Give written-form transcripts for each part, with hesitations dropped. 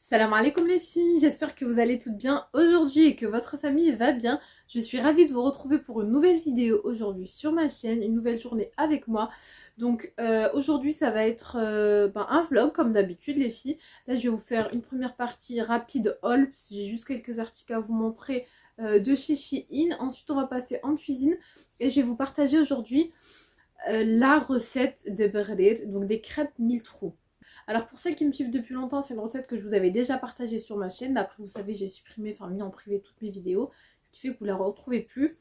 Salam alaikum les filles, j'espère que vous allez toutes bien aujourd'hui et que votre famille va bien. Je suis ravie de vous retrouver pour une nouvelle vidéo aujourd'hui sur ma chaîne, une nouvelle journée avec moi. Donc aujourd'hui ça va être un vlog comme d'habitude les filles. Là je vais vous faire une première partie rapide haul, parce que j'ai juste quelques articles à vous montrer de chez Shein. Ensuite on va passer en cuisine et je vais vous partager aujourd'hui la recette de Berdir, donc des crêpes mille trous. Alors pour celles qui me suivent depuis longtemps, c'est une recette que je vous avais déjà partagée sur ma chaîne. Mais après vous savez j'ai supprimé, mis en privé toutes mes vidéos, ce qui fait que vous la retrouvez plus.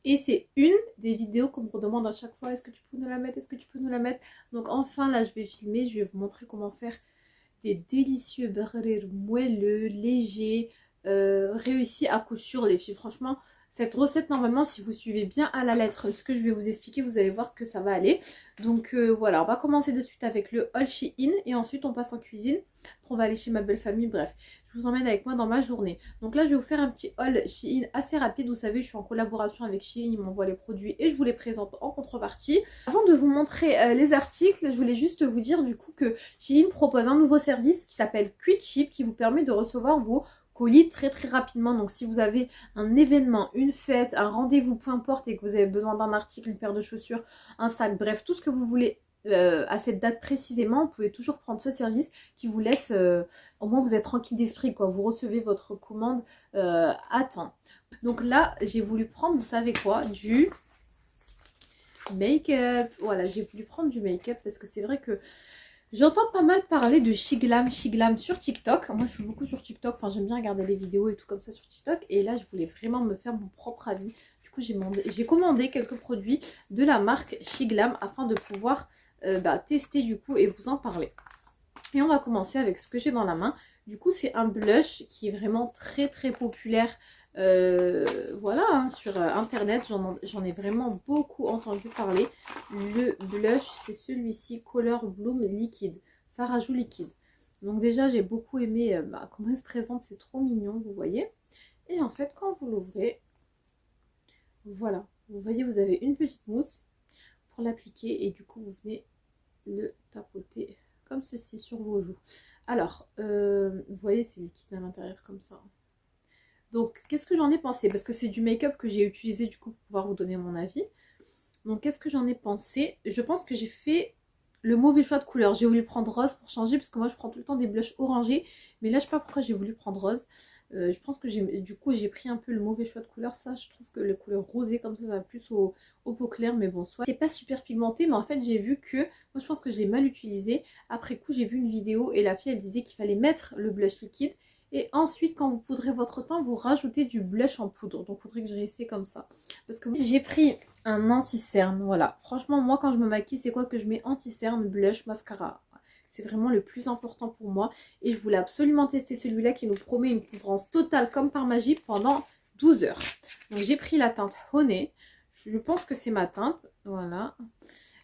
Et c'est une des vidéos qu'on me redemande à chaque fois, est-ce que tu peux nous la mettre, est-ce que tu peux nous la mettre. Donc enfin là je vais filmer, je vais vous montrer comment faire des délicieux burgers moelleux, légers, réussis à coup sûr les filles. Franchement cette recette normalement si vous suivez bien à la lettre ce que je vais vous expliquer, vous allez voir que ça va aller. Donc voilà, on va commencer de suite avec le haul Shein et ensuite on passe en cuisine. Après on va aller chez ma belle famille, bref. Je vous emmène avec moi dans ma journée. Donc là je vais vous faire un petit haul Shein assez rapide. Vous savez je suis en collaboration avec Shein, ils m'envoient les produits et je vous les présente en contrepartie. Avant de vous montrer les articles, je voulais juste vous dire du coup que Shein propose un nouveau service qui s'appelle Quick Ship qui vous permet de recevoir vos colis très rapidement. Donc si vous avez un événement, une fête, un rendez-vous, peu importe, et que vous avez besoin d'un article, une paire de chaussures, un sac, bref, tout ce que vous voulez à cette date précisément, vous pouvez toujours prendre ce service qui vous laisse, au moins vous êtes tranquille d'esprit, quoi. Vous recevez votre commande à temps. Donc là, j'ai voulu prendre, vous savez quoi, du make-up. Voilà, j'ai voulu prendre du make-up parce que c'est vrai que j'entends pas mal parler de Shiglam sur TikTok. Moi, je suis beaucoup sur TikTok. Enfin, j'aime bien regarder les vidéos et tout comme ça sur TikTok. Et là, je voulais vraiment me faire mon propre avis. Du coup, j'ai commandé quelques produits de la marque Shiglam afin de pouvoir tester du coup et vous en parler. Et on va commencer avec ce que j'ai dans la main. Du coup, c'est un blush qui est vraiment très populaire. Voilà, hein, sur internet, j'en ai vraiment beaucoup entendu parler. Le blush, c'est celui-ci, Color Bloom Liquide, Farajou liquide. Donc déjà, j'ai beaucoup aimé comment il se présente, c'est trop mignon, vous voyez. Et en fait, quand vous l'ouvrez, voilà, vous voyez, vous avez une petite mousse pour l'appliquer et du coup, vous venez le tapoter comme ceci sur vos joues. Alors, vous voyez, c'est liquide à l'intérieur comme ça. Donc, qu'est-ce que j'en ai pensé? Parce que c'est du make-up que j'ai utilisé du coup pour pouvoir vous donner mon avis. Donc, qu'est-ce que j'en ai pensé? Je pense que j'ai fait le mauvais choix de couleur. J'ai voulu prendre rose pour changer parce que moi, je prends tout le temps des blushs orangés. Mais là, je sais pas pourquoi j'ai voulu prendre rose. Je pense que j'ai pris un peu le mauvais choix de couleur. Ça, je trouve que les couleurs rosées comme ça va plus au peau claire. Mais bon, soit c'est pas super pigmenté. Mais en fait, j'ai vu que, moi, je pense que je l'ai mal utilisé. Après coup, j'ai vu une vidéo et la fille, elle disait qu'il fallait mettre le blush liquide. Et ensuite, quand vous poudrez votre teint, vous rajoutez du blush en poudre. Donc, il faudrait que je réessaye comme ça. Parce que j'ai pris un anti-cerne, voilà. Franchement, moi, quand je me maquille, c'est quoi que je mets? Anti-cerne, blush, mascara. C'est vraiment le plus important pour moi. Et je voulais absolument tester celui-là qui nous promet une couvrance totale comme par magie pendant 12 heures. Donc, j'ai pris la teinte Honey. Je pense que c'est ma teinte. Voilà.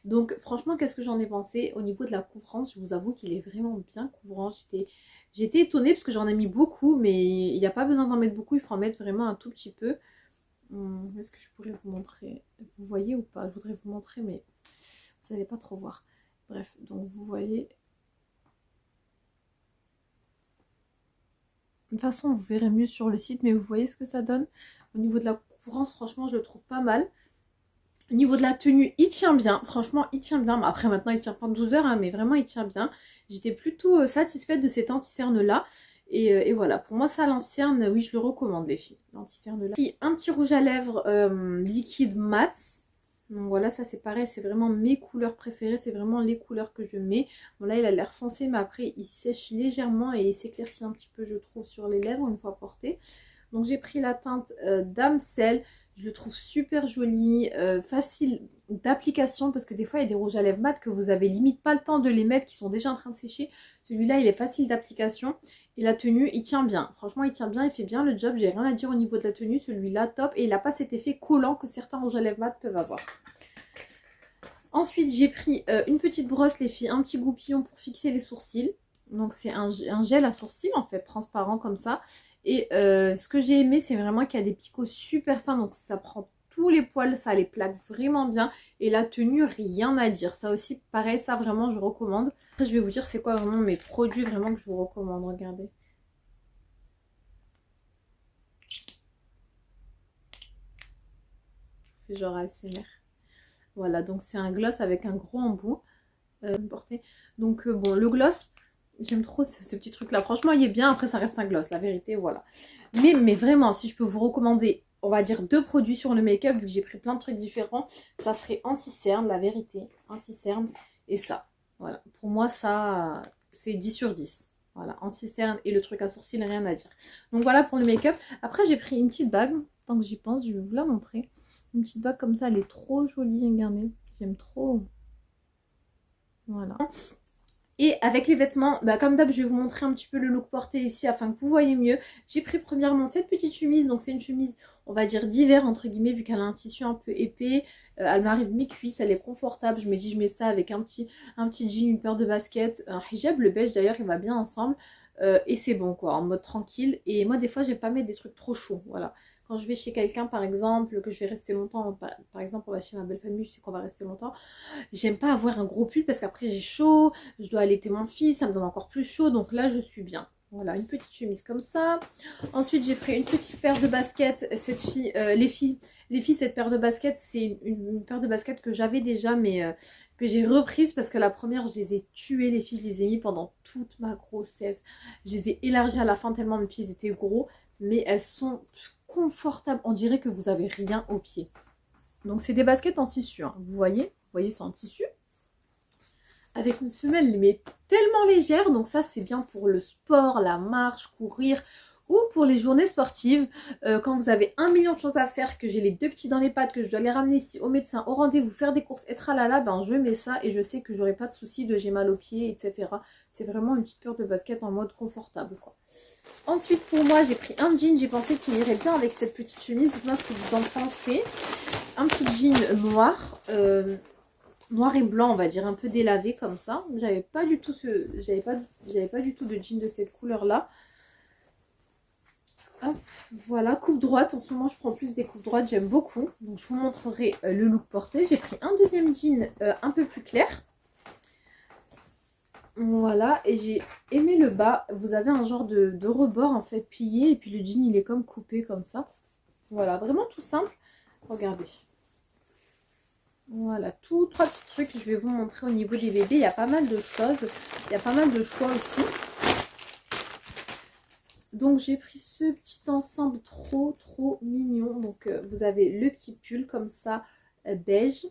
Donc, franchement, qu'est-ce que j'en ai pensé? Au niveau de la couvrance, je vous avoue qu'il est vraiment bien couvrant. J'étais étonnée parce que j'en ai mis beaucoup, mais il n'y a pas besoin d'en mettre beaucoup. Il faut en mettre vraiment un tout petit peu. Est-ce que je pourrais vous montrer? Vous voyez ou pas? Je voudrais vous montrer, mais vous n'allez pas trop voir. Bref, donc vous voyez. De toute façon, vous verrez mieux sur le site, mais vous voyez ce que ça donne. Au niveau de la couvrance, franchement, je le trouve pas mal. Au niveau de la tenue, il tient bien. Franchement, il tient bien. Après, maintenant, il tient pas 12 heures, hein, mais vraiment, il tient bien. J'étais plutôt satisfaite de cet anti-cerne-là. Et voilà, pour moi, ça, l'anti-cerne, oui, je le recommande, les filles. L'anti-cerne-là. Un petit rouge à lèvres liquide mat. Donc voilà, ça, c'est pareil. C'est vraiment mes couleurs préférées. C'est vraiment les couleurs que je mets. Bon, là, il a l'air foncé, mais après, il sèche légèrement et il s'éclaircit un petit peu, je trouve, sur les lèvres une fois porté. Donc j'ai pris la teinte Damsel, je le trouve super joli, facile d'application parce que des fois il y a des rouges à lèvres mat que vous avez limite pas le temps de les mettre qui sont déjà en train de sécher. Celui-là il est facile d'application et la tenue il tient bien. Franchement il tient bien, il fait bien le job, j'ai rien à dire au niveau de la tenue, celui-là top et il n'a pas cet effet collant que certains rouges à lèvres mat peuvent avoir. Ensuite j'ai pris une petite brosse les filles, un petit goupillon pour fixer les sourcils. Donc c'est un gel à sourcils en fait, transparent comme ça. Et ce que j'ai aimé, c'est vraiment qu'il y a des picots super fins, donc ça prend tous les poils, ça les plaque vraiment bien. Et la tenue, rien à dire. Ça aussi, pareil, ça vraiment, je recommande. Après, je vais vous dire c'est quoi vraiment mes produits vraiment que je vous recommande. Regardez. Je fais genre ASMR. Voilà, donc c'est un gloss avec un gros embout. Porté. Donc bon, le gloss, j'aime trop ce petit truc là. Franchement, il est bien. Après, ça reste un gloss, la vérité, voilà. Mais vraiment, si je peux vous recommander, on va dire 2 produits sur le make-up, vu que j'ai pris plein de trucs différents, ça serait anti-cerne, la vérité. Anti-cerne et ça. Voilà. Pour moi, ça, c'est 10 sur 10. Voilà, anti-cerne et le truc à sourcils, rien à dire. Donc voilà pour le make-up. Après, j'ai pris une petite bague. Tant que j'y pense, je vais vous la montrer. Une petite bague comme ça, elle est trop jolie, regardez. J'aime trop. Voilà. Et avec les vêtements, bah comme d'hab, je vais vous montrer un petit peu le look porté ici afin que vous voyez mieux. J'ai pris premièrement cette petite chemise. Donc c'est une chemise, on va dire d'hiver entre guillemets, vu qu'elle a un tissu un peu épais. Elle m'arrive mes cuisses, elle est confortable. Je me dis, je mets ça avec un petit jean, une paire de baskets, un hijab. Le beige d'ailleurs, il va bien ensemble. Et c'est bon quoi, en mode tranquille. Et moi des fois, j'aime pas mettre des trucs trop chauds, voilà. Quand je vais chez quelqu'un par exemple, que je vais rester longtemps, par exemple on va chez ma belle famille, je sais qu'on va rester longtemps, j'aime pas avoir un gros pull parce qu'après j'ai chaud, je dois allaiter mon fils, ça me donne encore plus chaud, donc là je suis bien. Voilà, une petite chemise comme ça. Ensuite j'ai pris une petite paire de baskets. Les filles, cette paire de baskets, c'est une paire de baskets que j'avais déjà, mais que j'ai reprise parce que la première je les ai tuées, les filles, je les ai mis pendant toute ma grossesse. Je les ai élargies à la fin tellement mes pieds étaient gros, mais elles sont confortables, on dirait que vous avez rien aux pieds. Donc c'est des baskets en tissu, hein. Vous voyez, c'est en tissu. Avec une semelle mais tellement légère, donc ça c'est bien pour le sport, la marche, courir ou pour les journées sportives. Quand vous avez 1 million de choses à faire, que j'ai les 2 petits dans les pattes, que je dois les ramener ici au médecin, au rendez-vous, faire des courses, être à la ben je mets ça et je sais que j'aurai pas de soucis de j'ai mal aux pieds, etc. C'est vraiment une petite paire de baskets en mode confortable quoi. Ensuite pour moi j'ai pris un jean, j'ai pensé qu'il irait bien avec cette petite chemise. Dites-moi ce que vous en pensez. Un petit jean noir, noir et blanc on va dire, un peu délavé comme ça. J'avais pas du tout de jean de cette couleur là. Hop, voilà, coupe droite. En ce moment je prends plus des coupes droites, j'aime beaucoup. Donc je vous montrerai le look porté. J'ai pris un deuxième jean un peu plus clair. Voilà, et j'ai aimé le bas. Vous avez un genre de rebord en fait plié, et puis le jean il est comme coupé comme ça. Voilà, vraiment tout simple. Regardez. Voilà, trois petits trucs. Je vais vous montrer au niveau des bébés. Il y a pas mal de choses. Il y a pas mal de choix aussi. Donc j'ai pris ce petit ensemble trop mignon. Donc vous avez le petit pull comme ça, beige.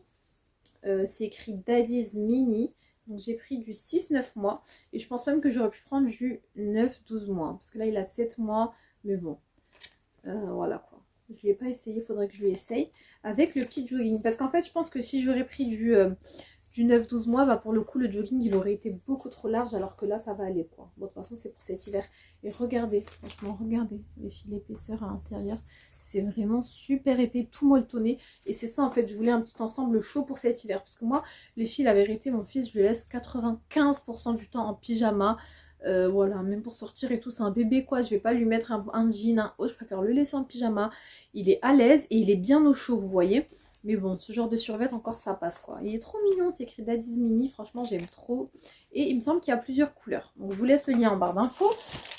C'est écrit Daddy's Mini. Donc j'ai pris du 6-9 mois. Et je pense même que j'aurais pu prendre du 9-12 mois. Parce que là il a 7 mois. Mais bon. Voilà quoi. Je ne l'ai pas essayé. Il faudrait que je l'essaye. Avec le petit jogging. Parce qu'en fait je pense que si j'aurais pris du 9-12 mois, bah pour le coup le jogging il aurait été beaucoup trop large. Alors que là ça va aller quoi. Bon de toute façon c'est pour cet hiver. Et regardez. Franchement regardez. Les fils d'épaisseur à l'intérieur. C'est vraiment super épais, tout molletonné. Et c'est ça en fait, je voulais un petit ensemble chaud pour cet hiver. Parce que moi, les filles, la vérité, mon fils, je le laisse 95% du temps en pyjama. Voilà, même pour sortir et tout, c'est un bébé quoi. Je vais pas lui mettre un jean, un haut, je préfère le laisser en pyjama. Il est à l'aise et il est bien au chaud, vous voyez. Mais bon, ce genre de survêt encore ça passe quoi. Il est trop mignon, c'est écrit Daddy's Mini, franchement j'aime trop. Et il me semble qu'il y a plusieurs couleurs. Donc je vous laisse le lien en barre d'infos.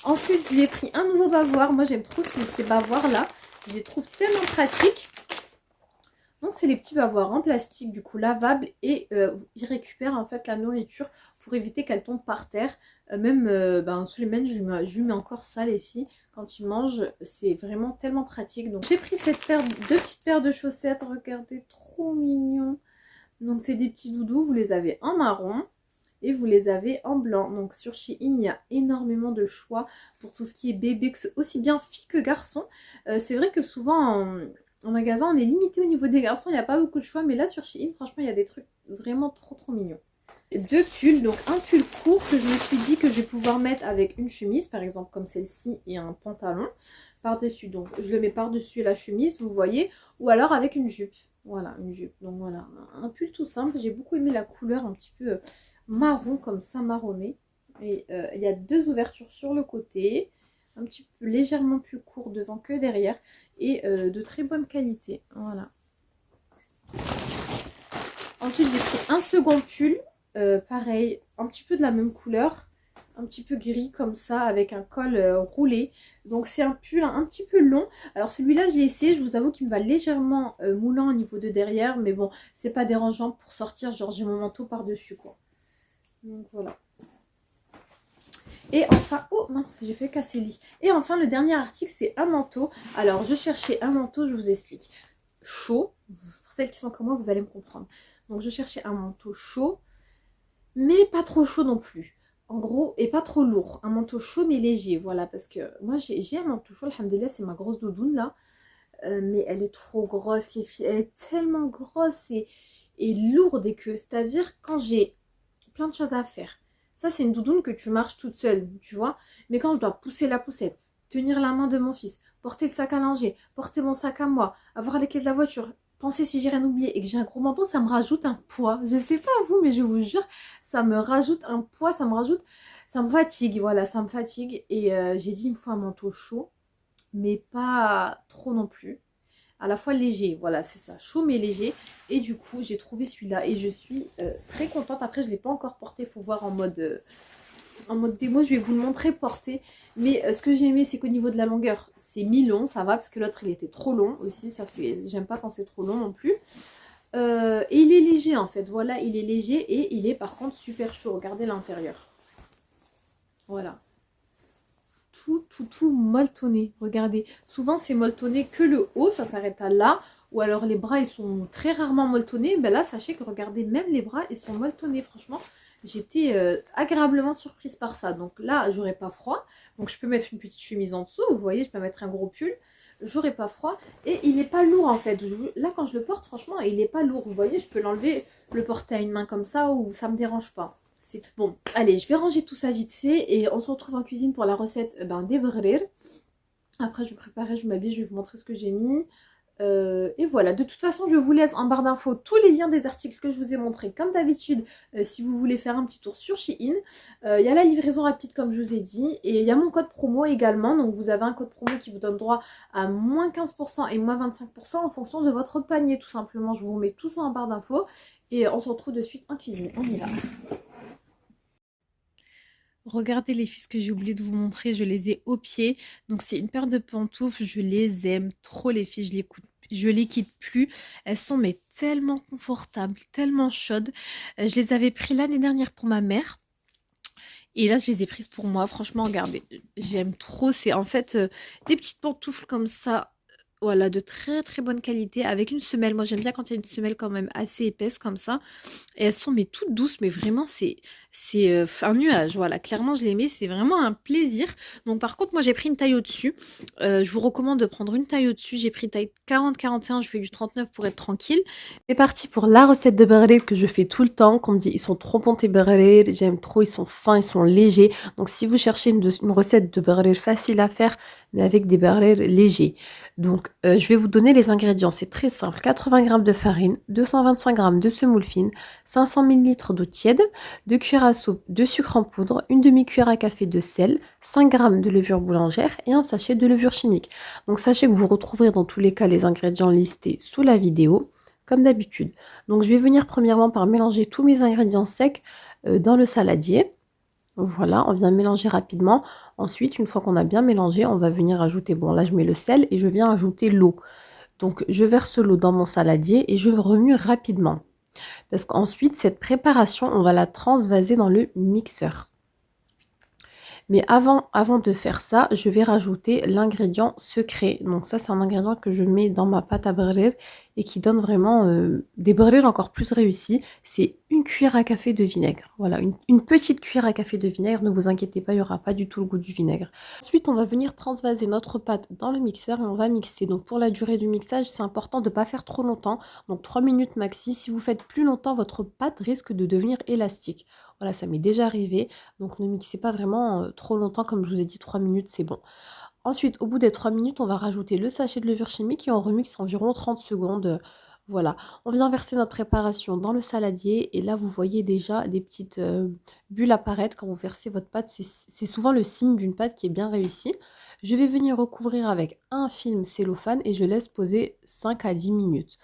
Ensuite, je lui ai pris un nouveau bavoir. Moi j'aime trop ces bavoirs là. Je les trouve tellement pratiques. Donc c'est les petits bavoirs en plastique du coup lavables et ils récupèrent en fait la nourriture pour éviter qu'elle tombe par terre. Même sous les mains, je lui mets encore ça les filles. Quand ils mangent, c'est vraiment tellement pratique. Donc j'ai pris cette deux petites paires de chaussettes. Regardez, trop mignon. Donc c'est des petits doudous, vous les avez en marron. Et vous les avez en blanc. Donc sur Shein, il y a énormément de choix pour tout ce qui est bébé, aussi bien filles que garçons. C'est vrai que souvent en magasin, on est limité au niveau des garçons. Il n'y a pas beaucoup de choix. Mais là sur Shein, franchement, il y a des trucs vraiment trop mignons. 2 pulls. Donc un pull court que je me suis dit que je vais pouvoir mettre avec une chemise. Par exemple comme celle-ci et un pantalon par-dessus. Donc je le mets par-dessus la chemise, vous voyez. Ou alors avec une jupe. Voilà, une jupe. Donc voilà, un pull tout simple. J'ai beaucoup aimé la couleur un petit peu marron comme ça, marronné. Et il y a 2 ouvertures sur le côté. Un petit peu légèrement plus court devant que derrière. Et de très bonne qualité. Voilà. Ensuite, j'ai pris un second pull, pareil, un petit peu de la même couleur, un petit peu gris comme ça, avec un col roulé. Donc c'est un pull un petit peu long. Alors celui-là, je l'ai essayé, je vous avoue qu'il me va légèrement moulant au niveau de derrière, mais bon, c'est pas dérangeant pour sortir, genre j'ai mon manteau par-dessus, quoi. Donc voilà. Et enfin, oh mince, j'ai fait casser le lit. Et enfin, le dernier article, c'est un manteau. Alors, je cherchais un manteau, je vous explique. Chaud, pour celles qui sont comme moi, vous allez me comprendre. Donc, je cherchais un manteau chaud, mais pas trop chaud non plus. En gros, et pas trop lourd. Un manteau chaud, mais léger, voilà. Parce que moi, j'ai un manteau chaud, alhamdoulilah, c'est ma grosse doudoune, là. Mais elle est trop grosse, les filles. Elle est tellement grosse et lourde. Et que, c'est-à-dire, quand j'ai plein de choses à faire. Ça, c'est une doudoune que tu marches toute seule, tu vois. Mais quand je dois pousser la poussette, tenir la main de mon fils, porter le sac à langer, porter mon sac à moi, avoir les clés de la voiture, penser si j'ai rien oublié et que j'ai un gros manteau, ça me rajoute un poids. Je sais pas vous, mais je vous jure, ça me rajoute un poids, ça me fatigue, voilà, ça me fatigue. Et j'ai dit, il me faut un manteau chaud, mais pas trop non plus, à la fois léger, voilà, c'est ça, chaud mais léger. Et du coup, j'ai trouvé celui-là et je suis très contente. Après, je ne l'ai pas encore porté, il faut voir en mode démo, je vais vous le montrer porté. Mais ce que j'ai aimé, c'est qu'au niveau de la longueur, c'est mi-long, ça va, parce que l'autre, il était trop long aussi, ça c'est, j'aime pas quand c'est trop long non plus. Et il est léger en fait, voilà, il est léger et il est par contre super chaud, regardez l'intérieur. Voilà. Tout molletonné. Regardez, souvent c'est molletonné que le haut, ça s'arrête à là. Ou alors les bras, ils sont très rarement molletonnés. Ben là, sachez que regardez, même les bras, ils sont molletonnés. Franchement, j'étais agréablement surprise par ça. Donc là, j'aurais pas froid. Donc je peux mettre une petite chemise en dessous. Vous voyez, je peux mettre un gros pull. J'aurais pas froid. Et il n'est pas lourd en fait. Là, quand je le porte, franchement, il n'est pas lourd. Vous voyez, je peux l'enlever, le porter à une main comme ça ou ça me dérange pas. Bon, allez, je vais ranger tout ça vite fait et on se retrouve en cuisine pour la recette des brer. Après, je vais préparer, je m'habille, je vais vous montrer ce que j'ai mis. Et voilà, de toute façon, je vous laisse en barre d'infos tous les liens des articles que je vous ai montrés, comme d'habitude, si vous voulez faire un petit tour sur Shein. Il y a la livraison rapide, comme je vous ai dit, et il y a mon code promo également. Donc, vous avez un code promo qui vous donne droit à moins 15% et moins 25% en fonction de votre panier, tout simplement. Je vous mets tout ça en barre d'infos et on se retrouve de suite en cuisine. On y va. Regardez les filles, ce que j'ai oublié de vous montrer, je les ai au pied. Donc c'est une paire de pantoufles, je les aime trop les filles, je les quitte plus. Elles sont mais tellement confortables, tellement chaudes. Je les avais pris l'année dernière pour ma mère. Et là, je les ai prises pour moi. Franchement, regardez, j'aime trop. C'est en fait des petites pantoufles comme ça. Voilà, de très très bonne qualité avec une semelle. Moi, j'aime bien quand il y a une semelle quand même assez épaisse comme ça. Et elles sont mais toutes douces, mais vraiment c'est un nuage. Voilà, clairement je les mets, c'est vraiment un plaisir. Donc par contre moi j'ai pris une taille au-dessus. Je vous recommande de prendre une taille au-dessus. J'ai pris taille 40-41, je fais du 39 pour être tranquille. C'est parti pour la recette de berrer que je fais tout le temps. Qu'on me dit ils sont trop bons tes berrer, j'aime trop, ils sont fins, ils sont légers. Donc si vous cherchez une recette de berrer facile à faire, mais avec des berrer légers. Donc je vais vous donner les ingrédients, c'est très simple. 80 g de farine, 225 g de semoule fine, 500 ml d'eau tiède, 2 cuillères à soupe de sucre en poudre, une demi-cuillère à café de sel, 5 g de levure boulangère et un sachet de levure chimique. Donc sachez que vous retrouverez dans tous les cas les ingrédients listés sous la vidéo, comme d'habitude. Donc je vais venir premièrement par mélanger tous mes ingrédients secs dans le saladier. Voilà, on vient mélanger rapidement. Ensuite, une fois qu'on a bien mélangé, on va venir ajouter, bon là je mets le sel et je viens ajouter l'eau. Donc je verse l'eau dans mon saladier et je remue rapidement. Parce qu'ensuite, cette préparation, on va la transvaser dans le mixeur. Mais avant de faire ça, je vais rajouter l'ingrédient secret. Donc ça, c'est un ingrédient que je mets dans ma pâte à brûler et qui donne vraiment des brûlures encore plus réussis. C'est une cuillère à café de vinaigre. Voilà, une petite cuillère à café de vinaigre. Ne vous inquiétez pas, il n'y aura pas du tout le goût du vinaigre. Ensuite, on va venir transvaser notre pâte dans le mixeur et on va mixer. Donc pour la durée du mixage, c'est important de ne pas faire trop longtemps. Donc 3 minutes maxi. Si vous faites plus longtemps, votre pâte risque de devenir élastique. Voilà, ça m'est déjà arrivé. Donc ne mixez pas vraiment trop longtemps, comme je vous ai dit, 3 minutes, c'est bon. Ensuite, au bout des 3 minutes, on va rajouter le sachet de levure chimique et on remixe environ 30 secondes. Voilà, on vient verser notre préparation dans le saladier et là, vous voyez déjà des petites bulles apparaître quand vous versez votre pâte. C'est souvent le signe d'une pâte qui est bien réussie. Je vais venir recouvrir avec un film cellophane et je laisse poser 5 à 10 minutes.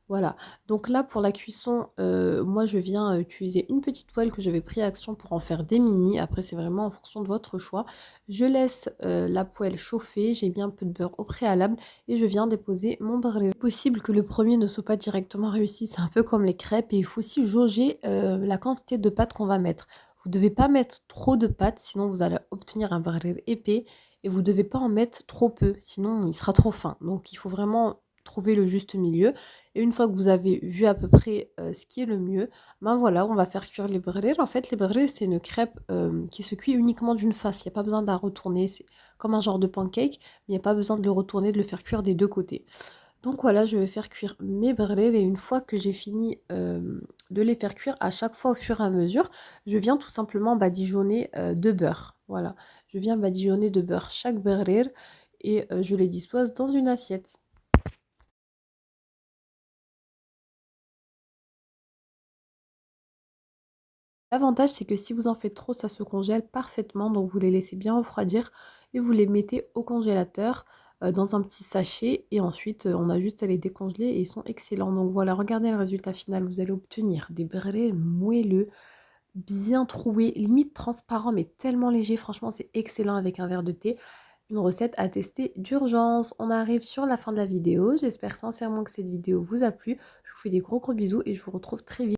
Voilà, donc là pour la cuisson, moi je viens utiliser une petite poêle que j'avais pris à Action pour en faire des mini. Après c'est vraiment en fonction de votre choix. Je laisse, la poêle chauffer, j'ai mis un peu de beurre au préalable et je viens déposer mon beurre. Il est possible que le premier ne soit pas directement réussi, c'est un peu comme les crêpes et il faut aussi jauger, la quantité de pâte qu'on va mettre. Vous ne devez pas mettre trop de pâte, sinon vous allez obtenir un beurre épais et vous ne devez pas en mettre trop peu, sinon il sera trop fin. Donc il faut vraiment trouver le juste milieu. Et une fois que vous avez vu à peu près, ce qui est le mieux, ben voilà, on va faire cuire les brûlés. En fait, les brûlés, c'est une crêpe, qui se cuit uniquement d'une face. Il y a pas besoin de la retourner. C'est comme un genre de pancake, mais il y a pas besoin de le retourner, de le faire cuire des 2 côtés. Donc voilà, je vais faire cuire mes brûlés et une fois que j'ai fini, de les faire cuire, à chaque fois au fur et à mesure, je viens tout simplement badigeonner, de beurre. Voilà, je viens badigeonner de beurre chaque brûlée et je les dispose dans une assiette. L'avantage, c'est que si vous en faites trop, ça se congèle parfaitement, donc vous les laissez bien refroidir et vous les mettez au congélateur, dans un petit sachet et ensuite, on a juste à les décongeler et ils sont excellents. Donc voilà, regardez le résultat final, vous allez obtenir des brûlés moelleux, bien troués, limite transparents, mais tellement légers. Franchement, c'est excellent avec un verre de thé. Une recette à tester d'urgence. On arrive sur la fin de la vidéo. J'espère sincèrement que cette vidéo vous a plu. Je vous fais des gros bisous et je vous retrouve très vite.